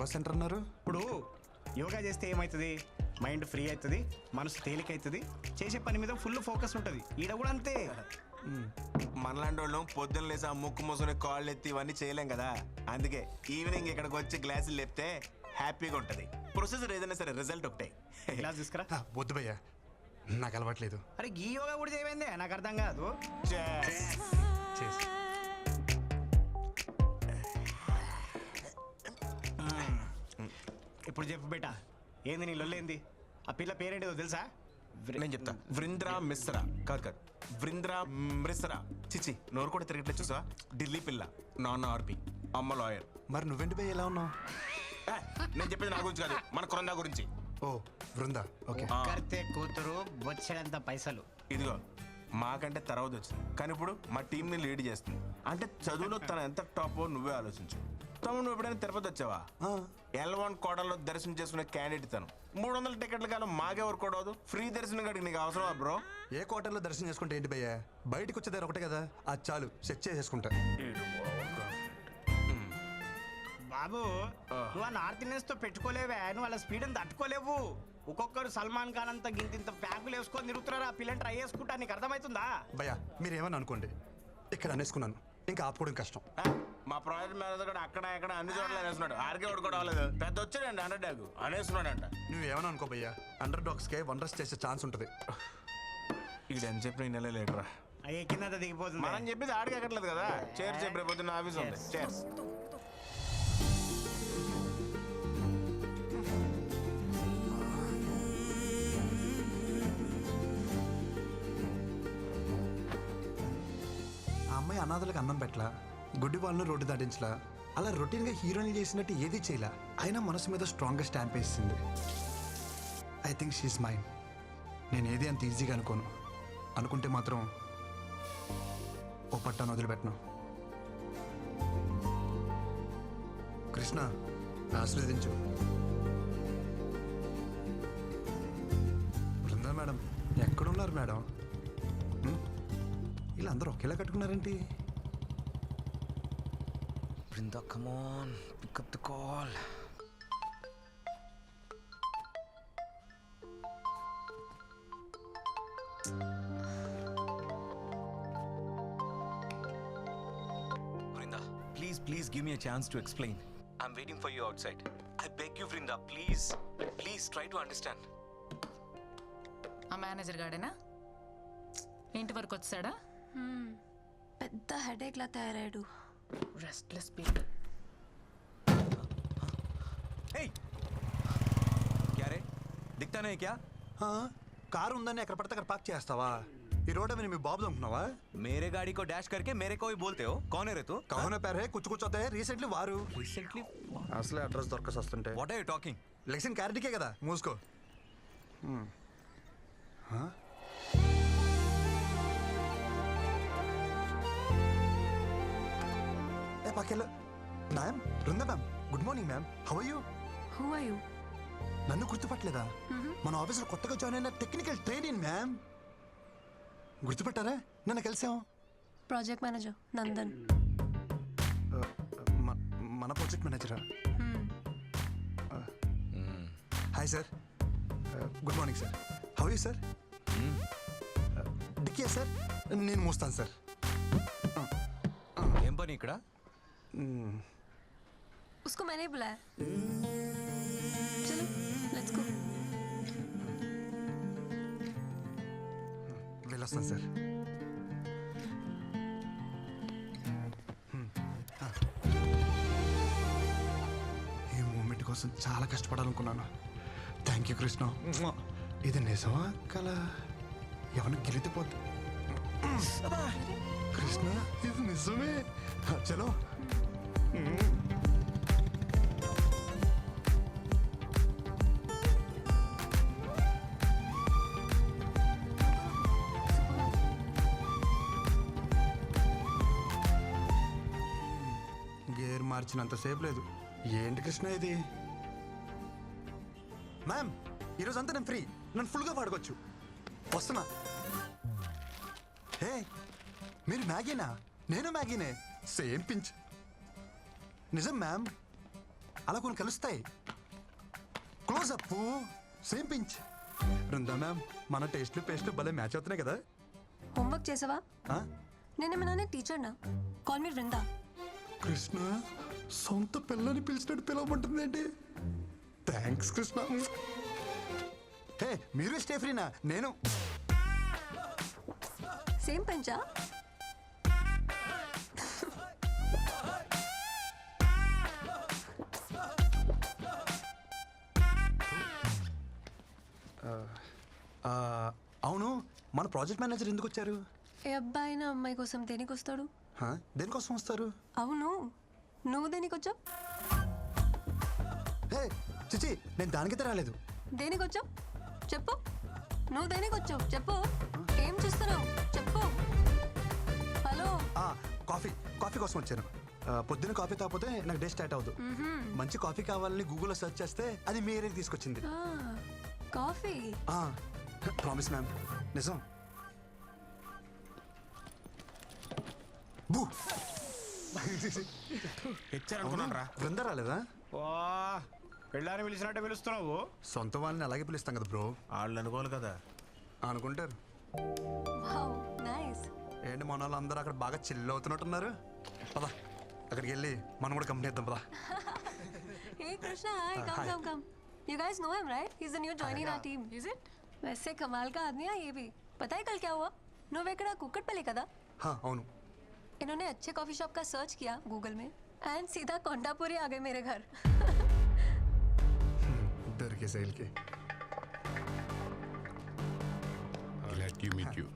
Yoga centre అన్నారు. ఇప్పుడు యోగా చేస్తే ఏమవుతుంది? మైండ్ ఫ్రీ అవుతుంది, మనసు తేలిక అవుతుంది, చేసే పని మీద ఫుల్ ఫోకస్ ఉంటుంది. ఈడ కూడా అంతే. మనలాంటి వాళ్ళం పొద్దున్న లేసి ఆ ముక్కు మూసుకుని కాళ్ళు ఎత్తి ఇవన్నీ చేయలేం కదా. అందుకే ఈవినింగ్ ఇక్కడికి వచ్చి గ్లాసులు లేపితే హ్యాపీగా ఉంటుంది. ప్రొసెసర్ ఏదైనా సరే రిజల్ట్ ఒకటే. క్లాస్ తీసుకురా. వద్దు భయ్యా, నాకు అలవాట్లేదు. అరే ఈ యోగా కూడా చేయమైందే, నాకు అర్థం కాదు. చేసి ఇప్పుడు చెప్పు బేటా, ఏంది నీ లొల్లేంది? ఆ పిల్ల పేరేంటిదో తెలుసా? నేను చెప్తా. వృంద్రా మిశ్రా. కాదు, వృంద్రా మిశ్రా. చిచి, నోరు కూడా తిరగట్లేదు చూసా. ఢిల్లీ పిల్ల, నాన్న ఆర్పి, అమ్మ లాయర్. మరి నువ్వేంటి భయ్య ఎలా ఉన్నావు? నేను చెప్పేది నా గురించి కాదు, మన కొరందా గురించి. ఓ బృందా, ఓకే. కడితే కూతురు బొచ్చెడంత పైసలు. ఇదిగో మాకంటే తర్వాత వచ్చింది, కానీ ఇప్పుడు మా టీంని లీడ్ చేస్తుంది. అంటే చదువులో తను ఎంత టాపో నువ్వే ఆలోచించు. తమ్ముడు నువ్వు ఎప్పుడైనా తిరుపతి వచ్చావా? L1 కోటలో దర్శనం చేసుకునే క్యాండిడేట్ తను. 300 టికెట్ల కాలం మాకెవరు కూడా అవదు. ఫ్రీ దర్శనం కాడికి నీకు అవసరమా బ్రో? ఏ కోటల్లో దర్శనం చేసుకుంటే ఏంటి భయ్యా, బయటకు వచ్చేదారు ఒకటే కదా, అది చాలు, సెట్ చేసేసుకుంటా. బాబు నువ్వు ఆ నార్త్ ఇండియన్స్ తో పెట్టుకోలేవే, నువ్వు వాళ్ళ స్పీడ్ అని తట్టుకోలేవు. ఒక్కొక్కరు సల్మాన్ ఖాన్ అంతా గింత ప్యాకులు వేసుకొని తిరుగుతున్నారు. ఆ పిల్లని ట్రై చేసుకుంటా, నీకు అర్థమవుతుందా? భయ్యా మీరేమని అనుకోండి, ఇక్కడ అనేసుకున్నాను, ఇంకా ఆపుకోవడం కష్టం. మా ప్రాజెక్ట్ మేనేజర్ కూడా అక్కడ ఎక్కడ అన్ని చోట్ల అనేస్తున్నాడు. ఆర్కే ఒకటి కూడా అవ్వలేదు. పెద్ద వచ్చాడండి అండర్ డాగ్ అనేస్తున్నాడంట. నువ్వేమని అనుకో భయ్యా, అండర్ డాగ్స్కే వండర్స్ చేసే ఛాన్స్ ఉంటుంది. ఇది అని చెప్పిన ఈ నెల లేటరా. అయ్యే కింద దిగిపోతుంది. మనం చెప్పేది ఆడికి ఎక్కట్లేదు కదా. చేర్స్ చెప్పి రేపు ఆఫీస్ ఉంది. చేర్స్. ఆ అమ్మాయి అనాథలకు అన్నం పెట్టలా, గుడ్డి వాళ్ళను రోడ్డు దాటించలా, అలా రొటీన్గా హీరోయిన్ చేసినట్టు ఏది చేయలా, అయినా మనసు మీద స్ట్రాంగ్గా స్టాంప్ వేసింది. I think she's mind. నేను ఏది అంత ఈజీగా అనుకోను, అనుకుంటే మాత్రం ఓ పట్టాను వదిలిపెట్టను. కృష్ణ ఆశీర్వదించు. బృందా మేడం ఎక్కడున్నారు మేడం? వీళ్ళందరూ ఒకేలా కట్టుకున్నారేంటి? Brinda, come on, pick up the call. Brinda, please give me a chance to explain. I'm waiting for you outside. I beg you, Brinda, please try to understand. ఆ మేనేజర్ గాడేనా? ఇంటి వరకు వచ్చాడా? పెద్ద headache లా తయారయ్యాడు. Restless people. Hey! क्या रे? दिखता नहीं क्या? కారు ఉందని ఎక్కడ పడితే అక్కడ పార్క్ చేస్తావా? ఈ రోడ్ మీద మీ బాబు అనుకున్నావా? मेरे गाड़ी को डैश करके मेरे को ही बोलते हो? कौन है रे तू? కౌన పేరే కుచ్చుకుచ్చోతే రీసెంట్లీ వారు Recently? అసలే అడ్రస్ దొరకసి వస్తుంటే What are you talking? లెక్సిన్ క్యారెట్కే కదా, మూసుకో. ఏ పక్కెళ్ళు. Ma'am, Brinda ma'am, good morning ma'am, how are you? Who are you? నన్ను గుర్తుపట్టలేదా? మన ఆఫీసులో కొత్తగా జాయిన్ అయిన టెక్నికల్ ట్రైనింగ్ మ్యామ్. గుర్తుపట్టారా? నన్ను కలిసాం. Project manager Nandan. మన ప్రాజెక్ట్ మేనేజరా? Hi sir, good morning sir, how you sir? డిక్కే సార్, నేను మోస్తాను సార్. ఏం పని ఇక్కడ? उसको मैंने बुलाया. चलो लेट्स गो. వెళ్ళొస్తాను సార్. ఈ మూమెంట్ కోసం చాలా కష్టపడాలనుకున్నాను. Thank you Krishna. ఇది నిజమా కల? ఎవరిని గెలితిపోద్ది. కృష్ణ ఇది నిజమే. చలో. గేర్ మార్చినంతసేపు లేదు. ఏంటి కృష్ణ ఇది? మ్యామ్ ఈరోజు అంతా నేను ఫ్రీ, నన్ను ఫుల్గా వాడుకోవచ్చు. వస్తున్నా. హే మీరు మ్యాగీనా? నేను మ్యాగీనే, సేమ్ పించ్. నిజం మ్యామ్. అలా కొన్ని కలుస్తాయి. Close up, same pinch. Brinda ma'am, మన టేస్ట్లు పేస్ట్లు భలే మ్యాచ్ అవుతున్నాయి కదా. హోంవర్క్ చేసావా? ఆ? నేనేమన్నా టీచర్నా? Call me Vrinda. కృష్ణ సొంత పిల్లని పిలిచినట్టు పిలవమంటుందేంటి? థ్యాంక్స్ కృష్ణ. హే, మీరు స్టే ఫ్రీనా? నేను సేమ్ పెంచా? అవును, మన ప్రాజెక్ట్ మేనేజర్ ఎందుకు వచ్చారు? ఏ అబ్బాయి నా అమ్మాయి కోసం దేనికి వస్తాడు? హా? దేనికోసం వస్తారు? అవును, నువ్వు దేనికి వచ్చావు? హే చిచి, నేను దానికైతే రాలేదు. దేనికి వచ్చావు చెప్పు. నువ్వు దేనికి వచ్చావు చెప్పు. ఏం చేస్తున్నావు చెప్పు. హలో. కాఫీ కాఫీ కోసం వచ్చాను. పొద్దున్న కాఫీ తాగిపోతే నాకు డే స్టార్ట్ అవ్వదు. మంచి కాఫీ కావాలని గూగుల్లో సెర్చ్ చేస్తే అది మీ ఏరియాకి తీసుకొచ్చింది. కాఫీ. ప్రామిస్ మ్యామ్, నిజం. బూ హెచ్చారనుకున్నాను రా. బృందా రాలేదా? ఓ పెళ్ళాన్ని పిలిచినట్టే పిలుస్తున్నావు. సొంత వాళ్ళని అలాగే పిలుస్తాం కదా బ్రో. వాళ్ళు అనుకోవాలి కదా. అనుకుంటారు. Wow, nice. ఏంటి మన వాళ్ళు అందరూ అక్కడ బాగా చిల్ అవుతున్నట్టున్నారు. పదా అక్కడికి వెళ్ళి మనం కూడా కంపెనీ ఇద్దాం. పదా. Hey Krishna, hi. Come. You guys know him, right? He's the new joining our team. Is it? वैसे कमाल का आदमी है ये भी. पता है कल क्या हुआ? నువ్వెక్కడ కుక్కట్పల్లి కదా? అవును. इन्होंने अच्छे कॉफी शॉप का सर्च किया गूगल में एंड सीधा कोंडापुरी आ गए मेरे घर. దొరికే శైలికి. Glad to meet you.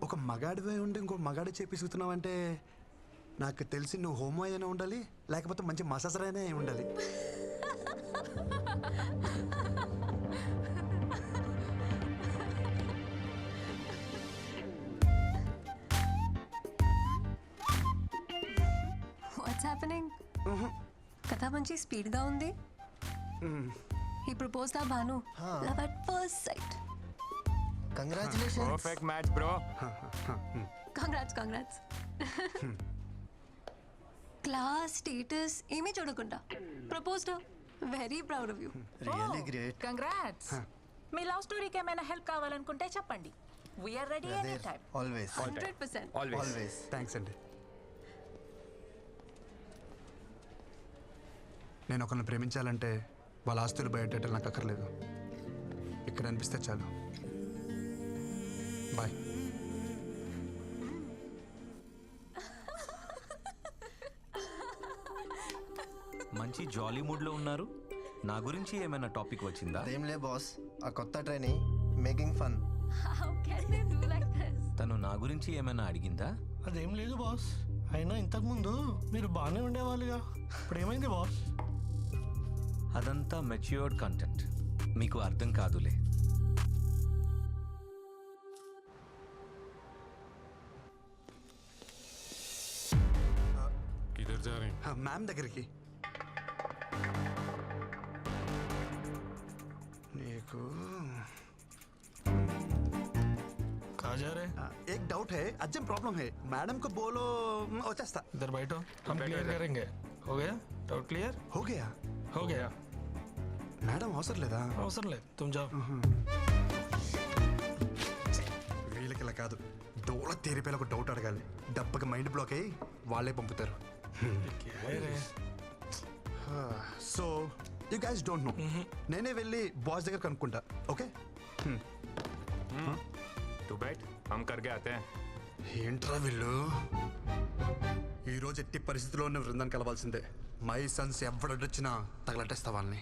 ఒక మగాడివే ఉండి ఇంకో మగాడి చేపిస్తున్నావంటే నాకు తెలిసి నువ్వు హోమో అయినా ఉండాలి, లేకపోతే మంచి మసాజర్ అయినా అయి ఉండాలి. What's happening? కథ మంచి స్పీడ్గా ఉంది. ఈ ప్రపోజ్ దా Bhanu love at first sight. Congratulations. Perfect match, bro. Congrats. Class status ఏమీ చూడకుండా proposed. Very proud of you. Really great. Congrats. మీ లవ్ స్టోరీకి ఏమైనా హెల్ప్ కావాలనుకుంటే చెప్పండి. We're ready any time. Always 100%. Always. Thanks అండి. నేను ఒకరిని ప్రేమించాలంటే వాళ్ళ ఆస్తులు బయటెట్టాలి నాకు అక్కర్లేదు. ఇక్కడ అనిపిస్తే చాలు. బాయ్. మంచి జాలీ మూడ్లో ఉన్నారు. నా గురించి ఏమైనా టాపిక్ వచ్చిందా? అదేంలే బాస్, ఆ కొత్త training making fun. How can they do like this? తను నా గురించి ఏమైనా అడిగిందా? అదేం లేదు బాస్. అయినా ఇంతకుముందు మీరు బాగానే ఉండేవాళ్ళుగా, ఇప్పుడు ఏమైంది బాస్? అదంతా మెచ్యూర్డ్ కంటెంట్, మీకు అర్థం కాదులే. किधर जा रहे हैं? మ్యామ్ దగ్గరికి. నీకు कहाँ जा रहे? एक डाउट है, अर्जेंट प्रॉब्लम है. मैडम को बोलो వచ్చేస్తా. इधर बैठो, हम क्लियर करेंगे. हो गया डाउट क्लियर? हो गया. हो गया. మేడం అవసరం లేదా? అవసరం లేదు, तुम जाओ. వీళ్ళకి ఇలా కాదు, డోల తీరిపోయిన ఒక డౌట్ అడగాలి. డబ్బకి మైండ్ బ్లాక్ అయ్యి వాళ్ళే పంపుతారు. क्या है रे? So you guys don't know. నేనే వెళ్ళి బాస్ దగ్గర కనుక్కుంటా. ఓకే? तू बैठ, हम करके आते हैं. ఏంట్రా వీళ్ళు? ఈరోజు ఎట్టి పరిస్థితిలో ఉన్న బృందాన్ని కలవాల్సిందే. మై సన్స్ ఎవడొచ్చినా తగలట్టేస్తా వాళ్ళని.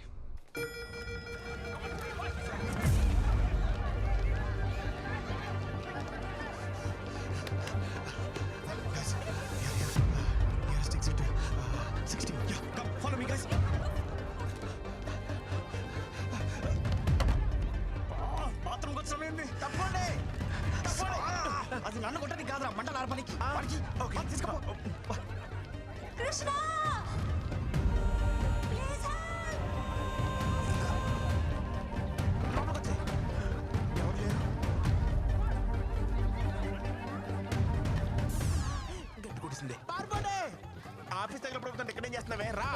బాత్రూమ్కి వచ్చిన తప్పండి. అది నన్ను కొట్టది కాదురా, మంటలు ఆర్పనికి. తీసుకో. కృష్ణ ప్లీజ్ చేస్తున్నావే రా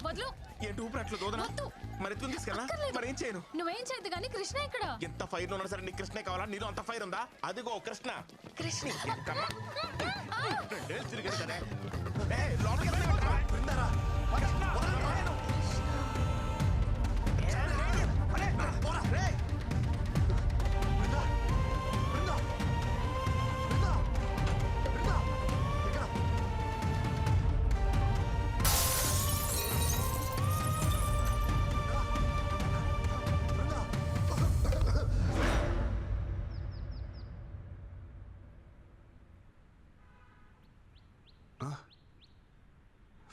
వదులు. ఏంటి ఊపినట్లు దోదనా వద్దు. మరి ఎత్తుకుని తీసుకెళ్ళా అక్కర్లేదు. మరి ఏం చేయను నువ్వేం చేయద్దు కానీ కృష్ణ ఇక్కడ. ఎంత ఫైర్ ఉన్నా సరే నీకు కృష్ణే కావాలా నీలో అంత ఫైర్ ఉందా అదిగో కృష్ణ కృష్ణ కమ్మా. రెండేళ్ళు తిరిగాడు కదా. ఏయ్, లోపలికి వెళ్ళమంటావా? కృష్ణ,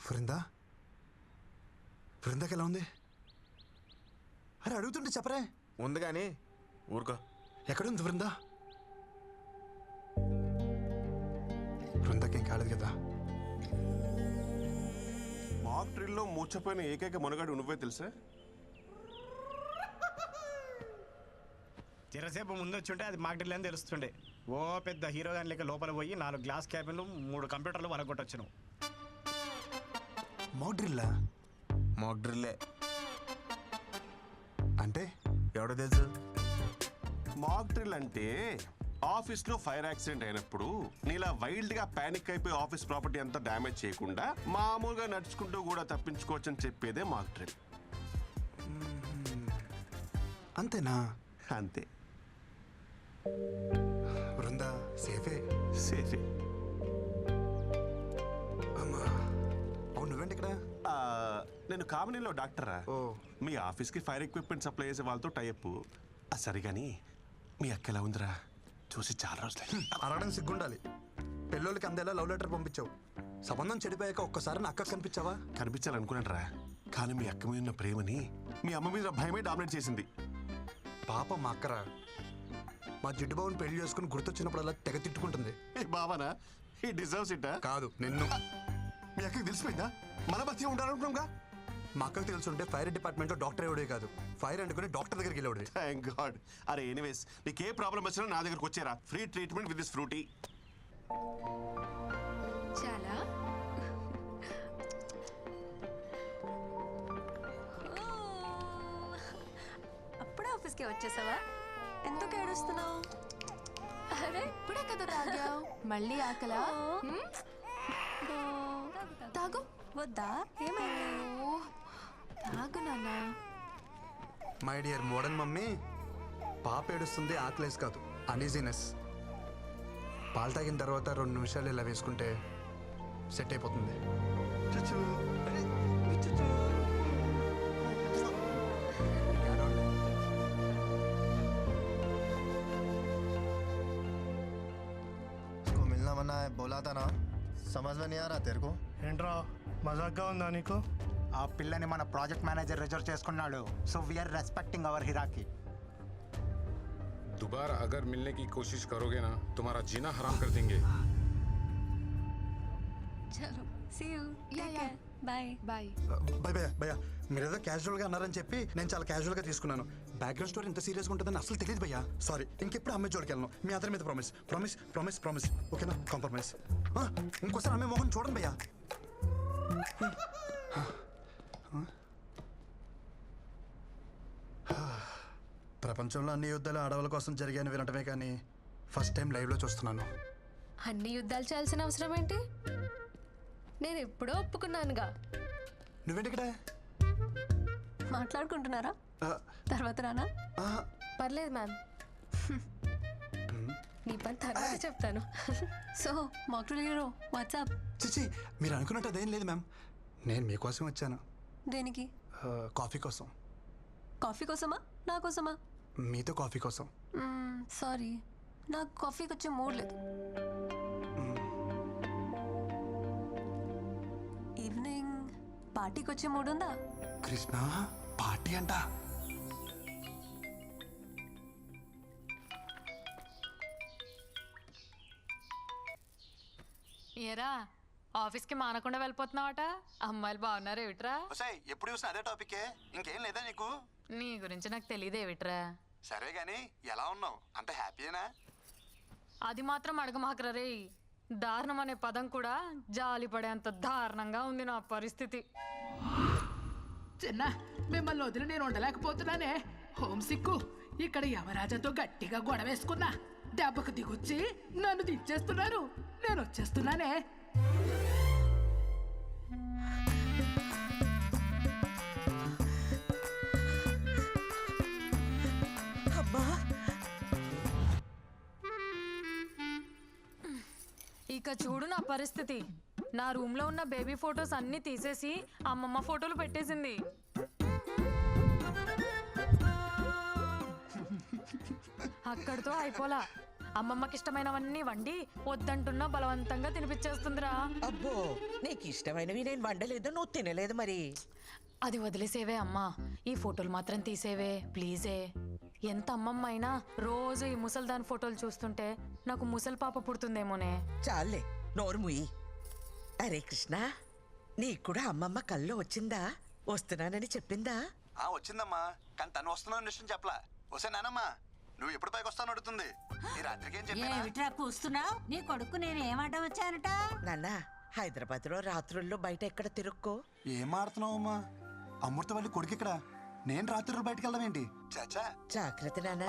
బృందా బృందాకి ఎలా ఉంది? అరే అడుగుతుంటే చెప్పరే. ఉంది కానీ ఊరుకో. ఎక్కడుంది బృందా? బృందాకి ఏం కాలేదు కదా? మాక్ డ్రిల్లో మూర్చపోయిన ఏకైక మునగాడు నువ్వే తెలుసా? చిరసేపు ముందు వచ్చుంటే అది మాకు అని తెలుస్తుండే. ఓ పెద్ద హీరో గాని లెక్క లోపల పోయి 4 గ్లాస్ క్యాబిన్లు 3 కంప్యూటర్లు వలగొట్టొచ్చును. మాక్ డ్రిల్లా? మాక్ డ్రిల్లే అంటే ఎవడో తెలుసు. మాక్ డ్రిల్ అంటే ఆఫీస్లో ఫైర్ యాక్సిడెంట్ అయినప్పుడు నీలా వైల్డ్గా పానిక్ అయిపోయి ఆఫీస్ ప్రాపర్టీ అంతా డ్యామేజ్ చేయకుండా మామూలుగా నడుచుకుంటూ కూడా తప్పించుకోవచ్చని చెప్పేదే మాక్ డ్రిల్. అంతేనా? అంతే. బృందా సేఫే? సేఫే. అమ్మా అవును నువ్వేంటి ఇక్కడ? నేను కామినీలో డాక్టరా. ఓ. మీ ఆఫీస్కి ఫైర్ ఎక్విప్మెంట్ సప్లై చేసే వాళ్ళతో టైప్. సరే కానీ మీ అక్క ఎలా ఉందిరా? చూసి చాలా రోజులు. అరగడం సిగ్గుండాలి. పెళ్ళోళ్ళకి అందేలా లవ్ లెటర్ పంపించావు. సంబంధం చెడిపోయాక ఒక్కసారి నా అక్క కనిపించావా? కనిపించాలనుకున్నాను రా, కానీ మీ అక్క మీద ఉన్న ప్రేమని మీ అమ్మ మీద భయమే డామినేట్ చేసింది. పాప మా అక్కరా. మా జిడ్డు బాబుని పెళ్లి చేసుకుని గుర్తొచ్చినప్పుడు అలా తెగ తిట్టుకుంటుంది. ఏ బావనా, ఈ డిజర్వ్స్ ఇట్టా? కాదు నిన్ను. మీ అక్కకి తెలిసిపోయిందా? మన బతిగా ఉండాలనుకున్నాంగా. మా అక్కకు తెలుసుంటే ఫైర్ డిపార్ట్మెంట్లో డాక్టర్ ఎవడే కాదు, ఫైర్ అంటుకుని డాక్టర్ దగ్గరికి వెళ్ళేవాడు. Thank God. అరే ఎనీవేస్, నీకు ఏ ప్రాబ్లం వచ్చినా నా దగ్గరకు వచ్చేరా. Free treatment with this Frooti. చాలా అప్పుడే ఆఫీస్కి వచ్చేసావా? ఎందుకు ఏడుస్తున్నావు? అరే ఇప్పుడే కదా తాగావు, మళ్ళీ ఆకలా? తాగు. వద్దా? ఏమైంది? ఓ, తాగు నాన్న. మై డియర్ మోడర్న్ మమ్మీ, పాప ఏడుస్తుంది ఆకలేసి కాదు, అనీజీనెస్. పాలు తాగిన తర్వాత 2 నిమిషాలు ఇలా వేసుకుంటే సెట్ అయిపోతుంది. इसको मिलना मना है बोला था ना, समझ में नहीं आ रहा तेरे को? ఏంట్రా మజాక్గా ఉందా నీకు? ఆ పిల్లని మన ప్రాజెక్ట్ మేనేజర్ రిజర్వ్ చేసుకున్నాడు. So we are respecting our hierarchy. दोबारा अगर मिलने की कोशिश करोगे ना तुम्हारा जीना हराम कर देंगे. చలో see you. Yeah, yeah. Bye. Bye. భయ భయ భయ మీరేదో క్యాజువల్గా అన్నారని చెప్పి నేను చాలా క్యాజువల్గా తీసుకున్నాను. బ్యాక్గ్రౌండ్ స్టోరీ ఇంత సీరియస్గా ఉంటుందని అసలు తెలియదు భయ్యా. సారీ, ఇంకెప్పుడు అమ్మాయి జోడికి వెళ్ళను. మీ అందరి మీద ప్రామిస్ ప్రామిస్ ప్రామిస్ ప్రామిస్ ఓకేనా? కాంప్రమైజ్. ఇంకోసారి అమ్మాయి మొహం చూడండి భయ్యా. ప్రపంచంలో అన్ని యుద్ధాలు ఆడవాళ్ళ కోసం జరిగాయని వినటమే కానీ ఫస్ట్ టైం లైవ్లో చూస్తున్నాను. అన్ని యుద్ధాలు చేయాల్సిన అవసరం ఏంటి? నేను ఎప్పుడో ఒప్పుకున్నానుగా. నువ్వేంటి ఇక్కడ? మాట్లాడుకుంటున్నారా? తర్వాత రానా? పర్లేదు మ్యామ్, నీ పని తర్వాత చెప్తాను. సో మాకు హీరో వాట్సాప్. చిచి, మీరు అనుకున్నట్టు అదేం లేదు మ్యామ్. నేను మీకోసం వచ్చాను. దేనికి? కాఫీ కోసం. కాఫీ కోసమా? నా కోసమా? మీతో కాఫీ కోసం. సారీ, నాకు కాఫీకి వచ్చే మూడ్ లేదు. ఈవినింగ్ పార్టీకి వచ్చే మూడ్ ఉందా? కృష్ణ పార్టీ అంట. ఏరా ఆఫీస్కి మానకుండా వెళ్ళిపోతున్నావట? అమ్మాయిలు బాగున్నారు ఏమిట్రా? ఎప్పుడు చూసినా అదే టాపికే, ఇంకేం లేదా నీకు? నీ గురించి నాకు తెలియదేవిట్రా. సరే గాని ఎలా ఉన్నావు? అంత హ్యాపీయేనా? అది మాత్రం అడగమాకరా రే. దారుణం అనే పదం కూడా జాలి పడేంత దారుణంగా ఉంది నా పరిస్థితి. చిన్న మిమ్మల్ని వదిలి నేను ఉండలేకపోతున్నానే. హోమ్ సిక్కు ఇక్కడ యమరాజాతో గట్టిగా గొడవేసుకున్నా. దెబ్బకు దిగొచ్చి నన్ను దించేస్తున్నారు. నేను వచ్చేస్తున్నానే. ఇక చూడు నా పరిస్థితి. నా రూమ్ లో ఉన్న బేబీ ఫొటోస్ అన్ని తీసేసి అమ్మమ్మ ఫోటోలు పెట్టేసింది. అక్కడితో అయిపోలా. అమ్మమ్మకి ఇష్టమైనవన్నీ వండి వద్దంటున్నా బలవంతంగా తినిపించేస్తుందిరా. అబ్బో, నీకు ఇష్టమైనవి నేను వండలేదు, నువ్వు తినలేదు మరి. అది వదిలేసేవే అమ్మా, ఈ ఫోటోలు మాత్రం తీసేవే ప్లీజే. ఎంత అమ్మమ్మ అయినా రోజు ఈ ముసల్దాన్ ఫోటోలు చూస్తుంటే నాకు ముసలి పాప పుడుతుందేమోనే. చాలే, నోరు ముయ్యి. అరే కృష్ణ, నీకు కూడా అమ్మమ్మ కల్లో వచ్చిందా? వస్తున్నానని చెప్పిందా? వచ్చిందమ్మా, కానీ తను వస్తున్నాను విషయం చెప్పలా. వస్తే నానమ్మా, నువ్వు ఎప్పుడు పైకి వస్తాను అడుగుతుంది. ఈ రాత్రికి ఏం చెప్పినా కూస్తున్నావు? నీ కొడుకు నేను ఏమాట వచ్చానట? నాన్న, హైదరాబాద్ లో రాత్రుల్లో బయట ఎక్కడ తిరుక్కో. ఏం ఆడుతున్నావు అమ్మా? అమృత వాళ్ళ కొడుకు ఇక్కడ, నేను రాత్రి బయటకు వెళ్దాం ఏంటి? చాచా జాగ్రత్త నాన్న.